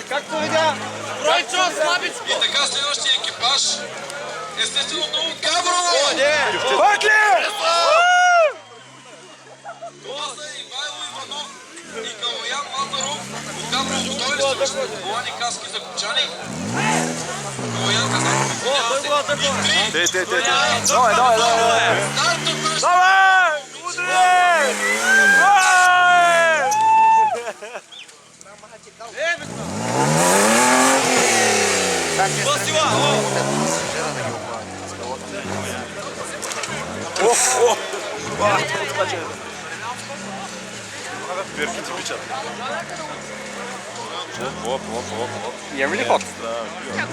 Как поведя? Тройчо, слабичко! И така следващия екипаж. Естествено много Габрово! Бакли! Това са Ивайло Иванов и Калоян Лазаров от Габрово готови с колани каски за кучани. Калоян Казаков извинява се. И три. Те. Давай! Старт от нашата Давай! Удрей! Перки ти бичат. Оп. Имаме ли ход? Да.